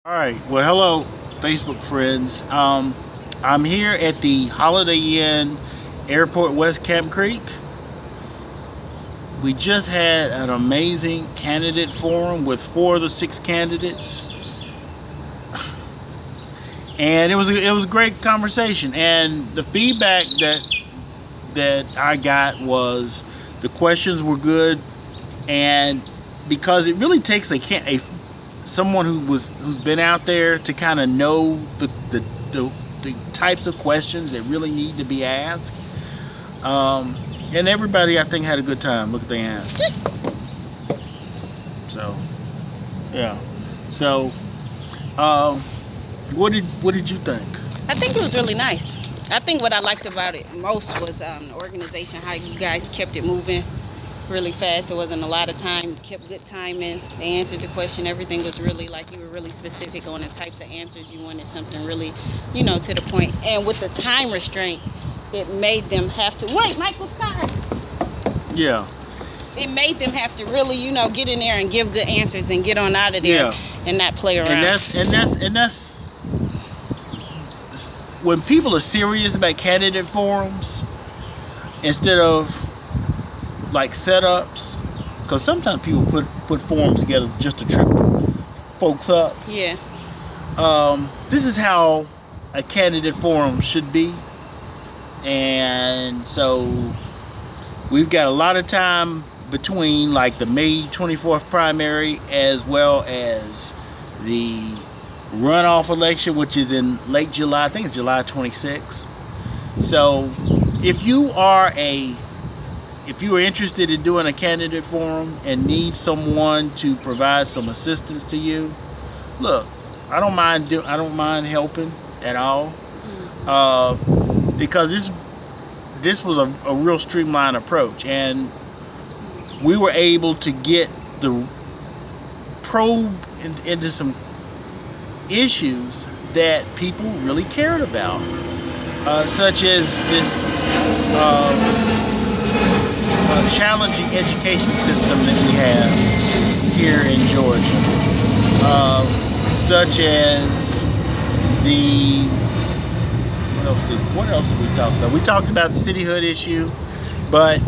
All right, well, hello Facebook friends. I'm here at the Holiday Inn Airport West Camp Creek. We just had an amazing candidate forum with 4 of the 6 candidates, and it was a great conversation. And the feedback that I got was the questions were good, and because it really takes someone who's been out there to kind of know the types of questions that really need to be asked. And everybody, I think, had a good time. Look at the answer. So, yeah. So, what did you think? I think it was really nice. I think what I liked about it most was the organization, how you guys kept it moving really fast. It wasn't a lot of time, kept good timing. They answered the question. Everything was really like you were really specific on the types of answers you wanted, something really, to the point. And with the time restraint, it made them have to wait. Michael, stop. Yeah. It made them have to really, get in there and give good answers and get on out of there and not play around. And that's when people are serious about candidate forums instead of like setups, because sometimes people put forums together just to trip folks up. Yeah. This is how a candidate forum should be, and so we've got a lot of time between like the May 24th primary as well as the runoff election, which is in late July. I think it's July 26th. So if you are interested in doing a candidate forum and need someone to provide some assistance to you, look, I don't mind helping at all, because this was a real streamlined approach, and we were able to get the probe into some issues that people really cared about, such as this challenging education system that we have here in Georgia, such as what else did we talk about? We talked about the cityhood issue, but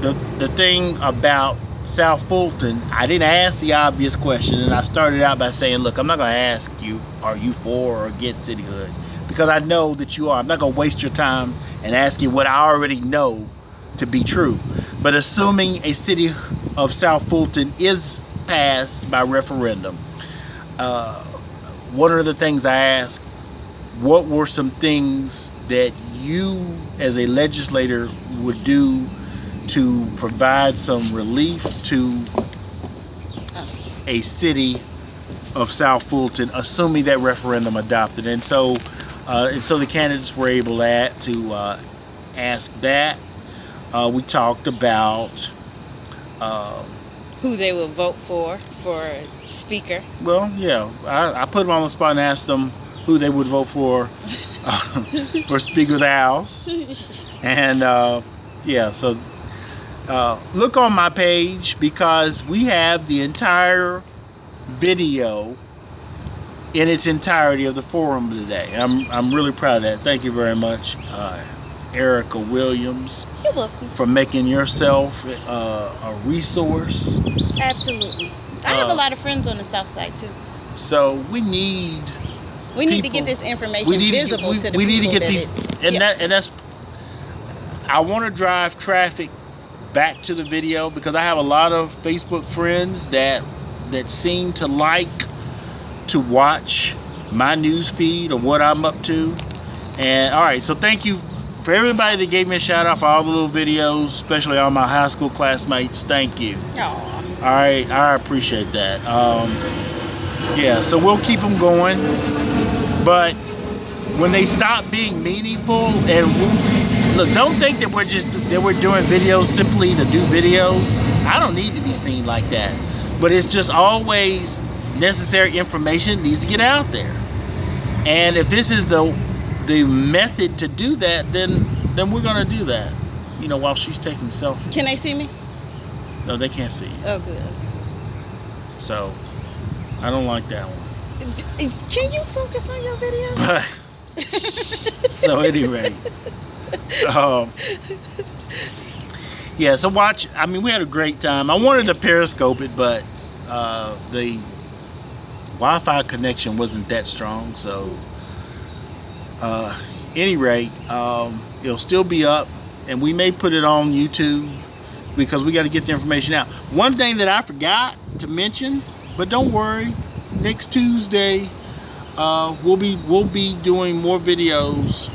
the thing about South Fulton, I didn't ask the obvious question, and I started out by saying, look, I'm not going to ask you, are you for or against cityhood? Because I know that you are. I'm not going to waste your time and ask you what I already know to be true. But assuming a city of South Fulton is passed by referendum, one of the things I asked, what were some things that you as a legislator would do to provide some relief to a city of South Fulton, assuming that referendum adopted? And so the candidates were able to ask that. We talked about who they would vote for speaker. Well, yeah, I put them on the spot and asked them who they would vote for Speaker of the House. And so look on my page, because we have the entire video in its entirety of the forum today. I'm really proud of that. Thank you very much, Ericka Williams. You're welcome. For making yourself a resource. Absolutely. I have a lot of friends on the South Side too. So we need to get this information visible to the people. We need to get these, that's. I want to drive traffic back to the video, because I have a lot of Facebook friends that seem to like to watch my news feed of what I'm up to. And all right, so thank you for everybody that gave me a shout out for all the little videos, especially all my high school classmates. Thank you. Aww. All right, I appreciate that. So we'll keep them going, but when they stop being meaningful, and look, don't think that we're doing videos simply to do videos. I don't need to be seen like that, but it's just always necessary information that needs to get out there. And if this is the method to do that, then we're gonna do that, while she's taking selfies. Can they see me? No, they can't see you. Oh, good. So I don't like that one. Can you focus on your video? So anyway, yeah. So watch. I mean, we had a great time. I wanted to Periscope it, but the Wi-Fi connection wasn't that strong. So, any rate, it'll still be up, and we may put it on YouTube because we got to get the information out. One thing that I forgot to mention, but don't worry, next Tuesday we'll be doing more videos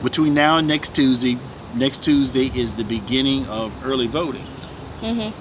between now and next Tuesday. Next Tuesday is the beginning of early voting. In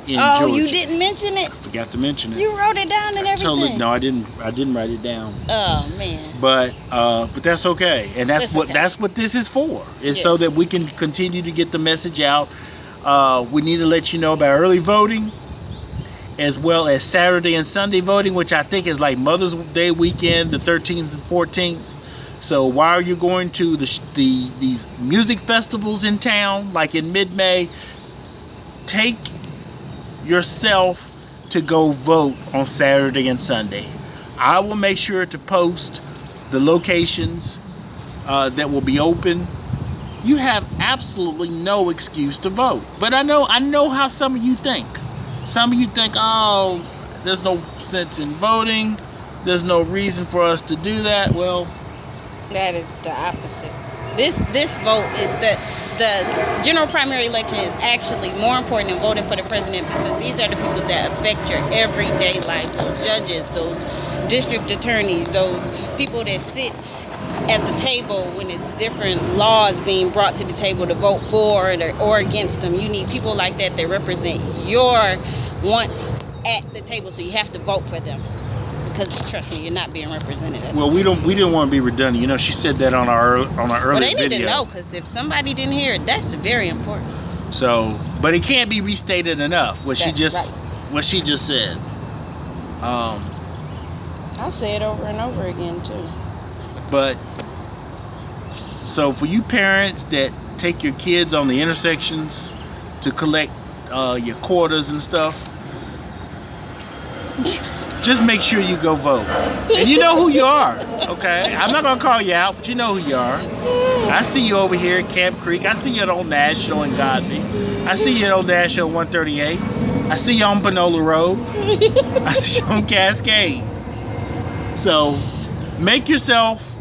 Georgia. You didn't mention it? I forgot to mention it. You wrote it down and everything. Totally. No, I didn't write it down. Oh man. But that's okay, and that's what this is for. Is so that we can continue to get the message out. We need to let you know about early voting, as well as Saturday and Sunday voting, which I think is like Mother's Day weekend, the 13th and 14th. So while you're going to these music festivals in town, like in mid-May, take yourself to go vote on Saturday and Sunday. I will make sure to post the locations that will be open. You have absolutely no excuse to vote. But I know how some of you think. Some of you think, oh, there's no sense in voting. There's no reason for us to do that. Well, that is the opposite. This vote, the general primary election is actually more important than voting for the president, because these are the people that affect your everyday life. Those judges, those district attorneys, those people that sit at the table when it's different laws being brought to the table to vote for or against them. You need people like that represent your wants at the table, so you have to vote for them. Because trust me, you're not being represented. Well, we didn't want to be redundant. You know, she said that on our earlier video. Well, they need to know, because if somebody didn't hear it, that's very important. So, but it can't be restated enough. What she just said. I'll say it over and over again too. But so for you parents that take your kids on the intersections to collect your quarters and stuff, just make sure you go vote. And you know who you are, okay? I'm not gonna call you out, but you know who you are. I see you over here at Camp Creek. I see you at Old National in Godby. I see you at Old National 138. I see you on Panola Road. I see you on Cascade. So make yourself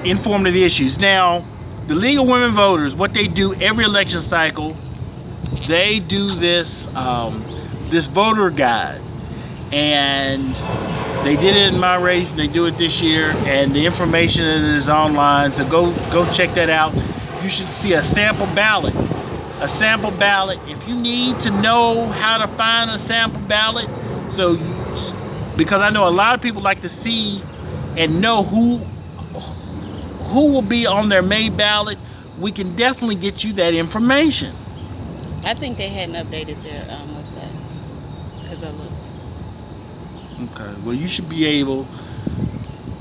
informed of the issues. Now, the League of Women Voters, what they do every election cycle, they do this this voter guide. And they did it in my race, and they do it this year, and the information is online, so go check that out. You should see a sample ballot. If you need to know how to find a sample ballot, because I know a lot of people like to see and know who will be on their May ballot, we can definitely get you that information. I think they hadn't updated their website, because I looked. Okay, well, you should be able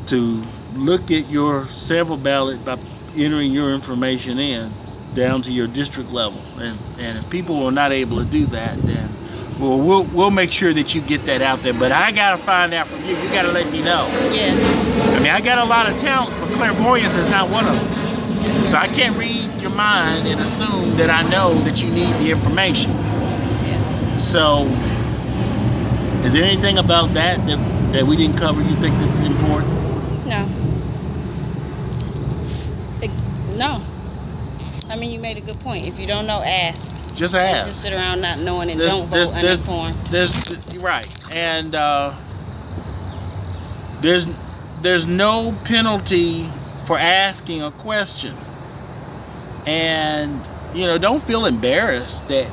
to look at your sample ballot by entering your information in down to your district level, and if people are not able to do that, then we'll make sure that you get that out there. But I gotta find out from you. You gotta let me know. Yeah. I mean, I got a lot of talents, but clairvoyance is not one of them. So I can't read your mind and assume that I know that you need the information. Yeah. So, is there anything about that we didn't cover you think that's important? No. No. I mean, you made a good point. If you don't know, ask. Just ask. Just sit around not knowing and don't vote uninformed. You're right. And there's no penalty for asking a question. And, don't feel embarrassed that,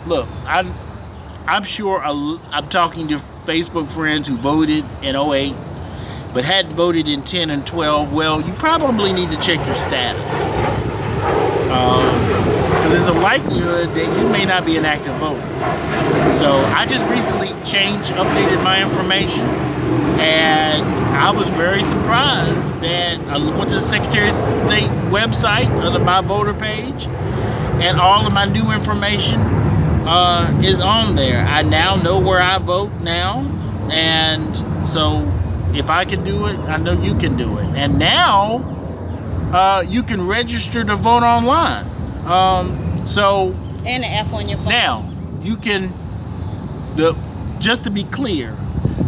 look, I'm sure I'm talking to Facebook friends who voted in 08 but hadn't voted in 10 and 12. Well, you probably need to check your status, because there's a likelihood that you may not be an active voter. So I just recently updated my information, and I was very surprised that I went to the Secretary of State website under my voter page, and all of my new information is on there. I now know where I vote now, and So if I can do it, I know you can do it. And now you can register to vote online. So And the app on your phone. now you can, just to be clear,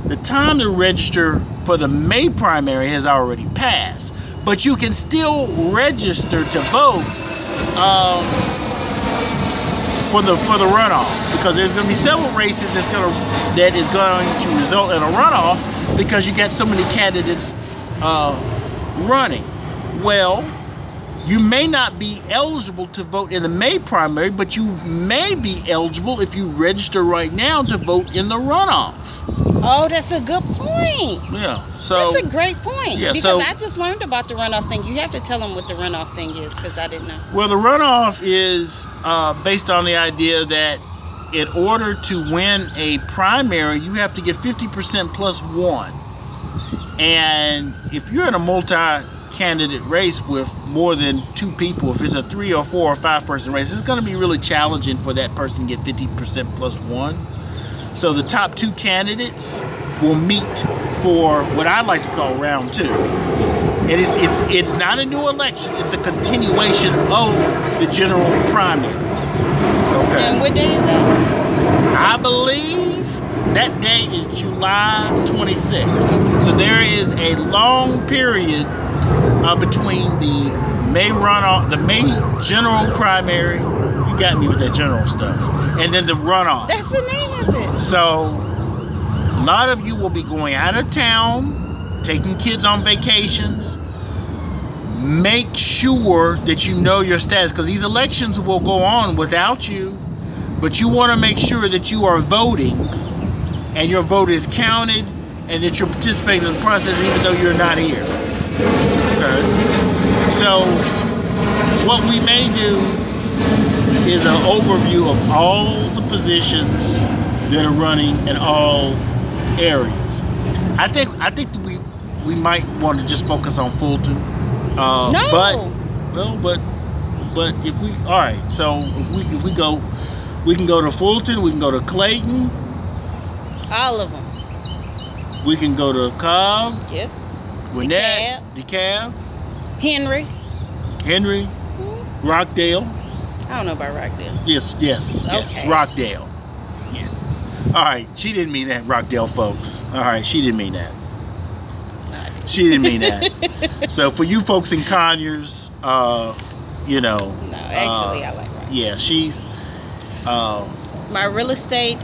the time to register for the May primary has already passed, but you can still register to vote for the runoff, because there's going to be several races that is going to result in a runoff because you got so many candidates running. Well, you may not be eligible to vote in the May primary, but you may be eligible if you register right now to vote in the runoff. Oh, that's a good point. Yeah, so That's a great point. Yeah, because so- I just learned about the runoff thing. You have to tell them what the runoff thing is, because I didn't know. well, the runoff is based on the idea that in order to win a primary, you have to get 50% plus one. And if you're in a multi-candidate race with more than two people, if it's a 3 or 4 or 5 person race, it's going to be really challenging for that person to get 50% plus one. So the top 2 candidates will meet for what I like to call round 2. And it's not a new election. It's a continuation of the general primary. Okay. And what day is that? I believe that day is July 26th. So there is a long period between the May runoff, the May general primary. You got me with that general stuff. And then the runoff. That's the name of it. So a lot of you will be going out of town, taking kids on vacations. Make sure that you know your status, because these elections will go on without you, but you want to make sure that you are voting and your vote is counted and that you're participating in the process even though you're not here. Okay. So what we may do is an overview of all the positions that are running in all areas. I think we might want to just focus on Fulton. No. But if we, all right. So if we go, we can go to Fulton. We can go to Clayton. All of them. We can go to Cobb. Yep. Gwinnett, DeKalb, Henry. Rockdale. I don't know about Rockdale. Yes, Okay. Rockdale. Yeah. All right, she didn't mean that, Rockdale folks. All right, she didn't mean that. No, I didn't. She didn't mean that. So for you folks in Conyers, you know. No, actually, I like Rockdale. Yeah, she's. My real estate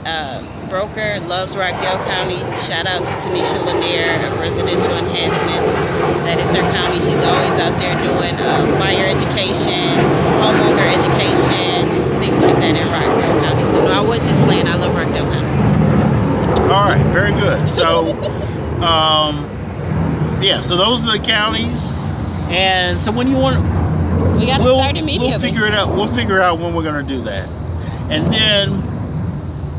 broker loves Rockdale County. Shout out to Tanisha Lanier of Residential Enhancements. That is her county. She's always out there doing buyer education, homeowner education, things like that in Rockdale County. So no, I was just playing. I love Rockdale County. All right, very good. So, yeah. So those are the counties, and so when you want, We got to start immediately. We'll figure it out. We'll figure out when we're going to do that, and then.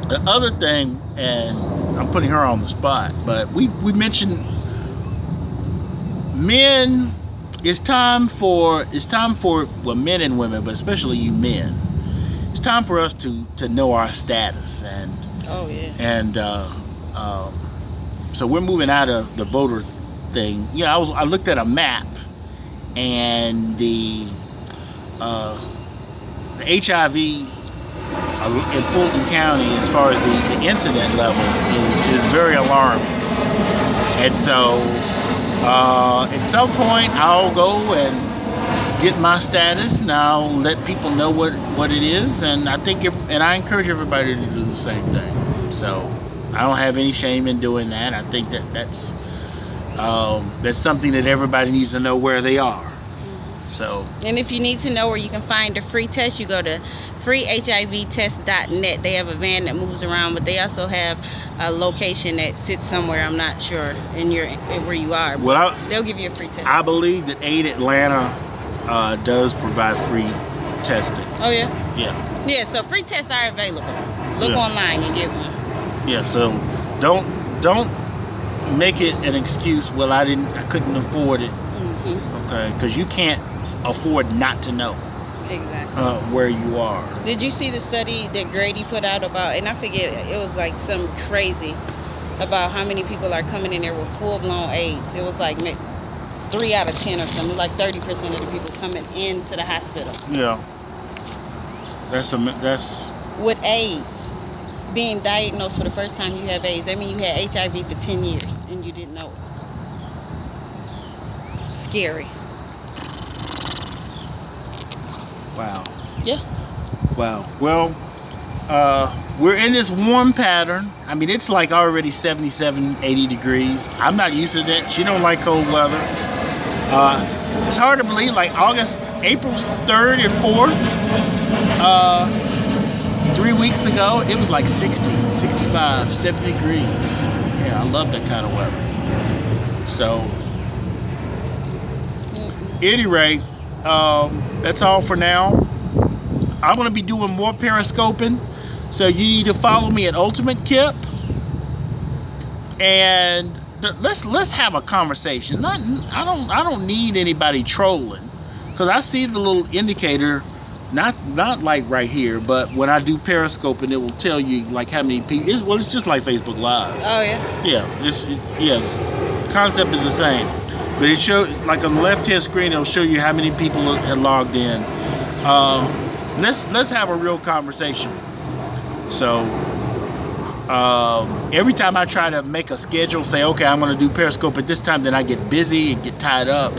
The other thing, and I'm putting her on the spot, but we mentioned men. It's time for well, men and women, but especially you men. It's time for us to know our status, and Oh yeah. and so we're moving out of the voter thing. You know, I looked at a map, and the HIV. In Fulton County, as far as the incident level is very alarming, and so at some point I'll go and get my status, and I'll let people know what it is, and I think I encourage everybody to do the same thing. So I don't have any shame in doing that. I think that's something that everybody needs to know where they are. So. And if you need to know where you can find a free test, you go to freehivtest.net. They have a van that moves around, but they also have a location that sits somewhere, I'm not sure, in where you are. Well, they'll give you a free test. I believe that Aid Atlanta does provide free testing. Oh yeah? Yeah. Yeah, so free tests are available. Look online and get one. Yeah, so don't make it an excuse, well, I couldn't afford it. Mm-hmm. Okay, because you can't afford not to know Exactly. where you are. Did you see the study that Grady put out about, and I forget, it was like some crazy, about how many people are coming in there with full-blown AIDS. It was like 3 out of 10 or something, like 30% of the people coming into the hospital. Yeah. That's with AIDS. Being diagnosed for the first time you have AIDS. That means you had HIV for 10 years and you didn't know it. Scary. wow. Yeah. Wow. Well, we're in this warm pattern. I mean, it's like already 77, 80 degrees. I'm not used to that. She don't like cold weather. It's hard to believe, like April 3rd and 4th, 3 weeks ago, it was like 60, 65, 70 degrees. Yeah, I love that kind of weather. So, at any rate, that's all for now. I'm going to be doing more periscoping, so you need to follow me at Ultimate Kip, and let's have a conversation. I don't need anybody trolling, because I see the little indicator, not like right here, but when I do periscoping, it will tell you like how many people. It's just like Facebook Live. Oh yeah. Yeah. The concept is the same, but it shows like on the left-hand screen. It'll show you how many people had logged in. Let's have a real conversation. So every time I try to make a schedule, say okay, I'm going to do Periscope at this time, then I get busy and get tied up.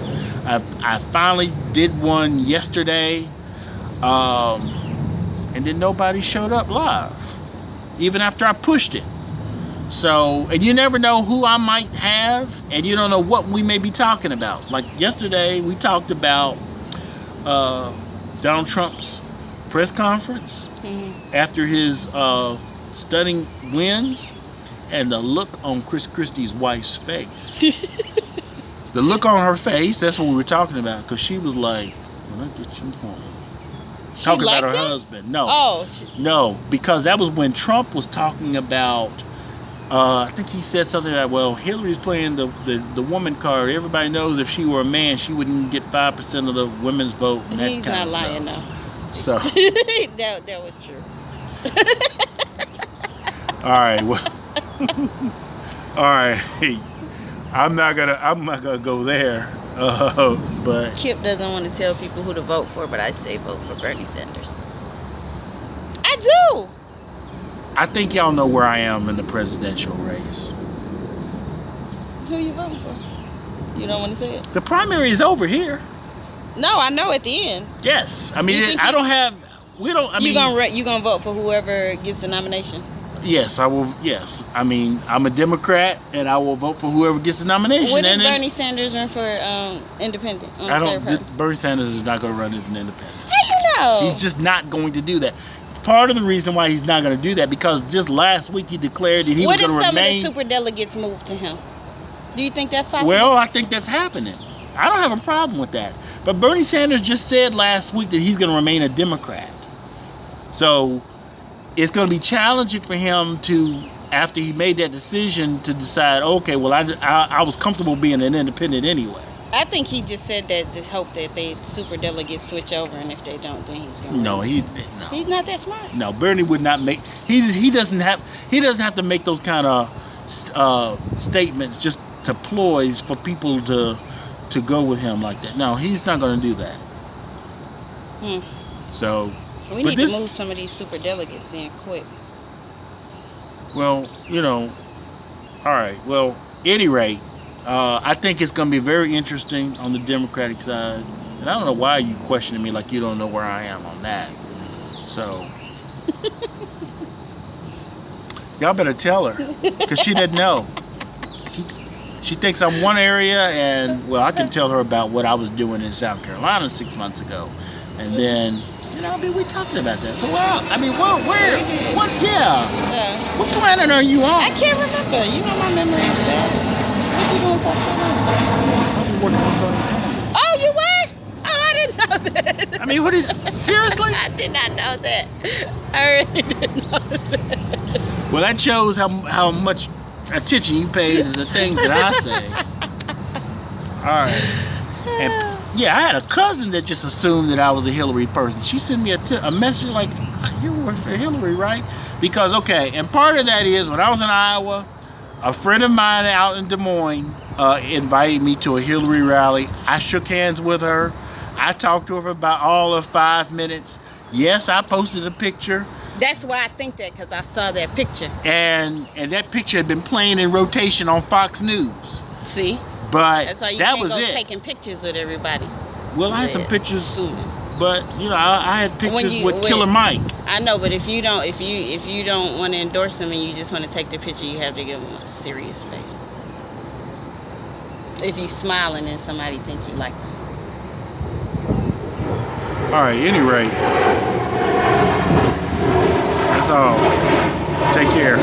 I finally did one yesterday, and then nobody showed up live, even after I pushed it. So, and you never know who I might have, and you don't know what we may be talking about. Like yesterday, we talked about Donald Trump's press conference after his stunning wins, and the look on Chris Christie's wife's face. The look on her face, that's what we were talking about, because she was like, when I get you home. Talking about her husband. No. Oh. No, because that was when Trump was talking about, I think he said something like, well, Hillary's playing the woman card. Everybody knows if she were a man, she wouldn't get 5% of the women's vote. And that He's kind not of lying, stuff. though. So. that was true. All right. Well. All right. I'm not gonna go there. But Kip doesn't want to tell people who to vote for, but I say vote for Bernie Sanders. I do. I think y'all know where I am in the presidential race. Who you voting for? You don't want to say it? The primary is over here. No, I know at the end. Yes. I mean, You gonna vote for whoever gets the nomination? Yes, I will. Yes. I mean, I'm a Democrat, and I will vote for whoever gets the nomination. What if Bernie Sanders run for independent? Bernie Sanders is not going to run as an independent. How you know? He's just not going to do that. Part of the reason why he's not going to do that, because just last week he declared that he was going to remain. What if some of the superdelegates moved to him? Do you think that's possible? Well, I think that's happening. I don't have a problem with that. But Bernie Sanders just said last week that he's going to remain a Democrat. So it's going to be challenging for him to, after he made that decision, to decide, okay, well, I was comfortable being an independent anyway. I think he just said that to hope that they superdelegates switch over, and if they don't, then he's going to. No, he's not that smart. No, Bernie would not make. He doesn't have to make those kind of statements just to ploys for people to go with him like that. No, he's not going to do that. So. We need to move some of these superdelegates in quick. Well, all right. Well, at any rate, I think it's going to be very interesting on the Democratic side. And I don't know why you questioning me like you don't know where I am on that. So, y'all better tell her, because she doesn't know. She thinks I'm one area, and, well, I can tell her about what I was doing in South Carolina 6 months ago. And then... we talking about that. So, well, I mean, what planet are you on? I can't remember. You know my memory is bad. What you doing in South Carolina? I'm working for Bernie Sanders. Oh, you were? Oh, I didn't know that. I mean, seriously? I did not know that. I really didn't know that. Well, that shows how much attention you pay to the things that I say. All right. And, yeah, I had a cousin that just assumed that I was a Hillary person. She sent me a message like, you work for Hillary, right? Because, okay, and part of that is when I was in Iowa, A friend of mine out in Des Moines invited me to a Hillary rally. I shook hands with her. I talked to her for about all of 5 minutes. Yes, I posted a picture. That's why I think that, because I saw that picture. And that picture had been playing in rotation on Fox News. See? But that's why you that can't was go it. taking pictures with everybody. Well, I had some pictures, but you know, I had pictures with Killer Mike. I know, but if you don't want to endorse him and you just want to take the picture, you have to give him a serious face. If you smiling and somebody think you like them. All right. Anyway, that's all. Take care.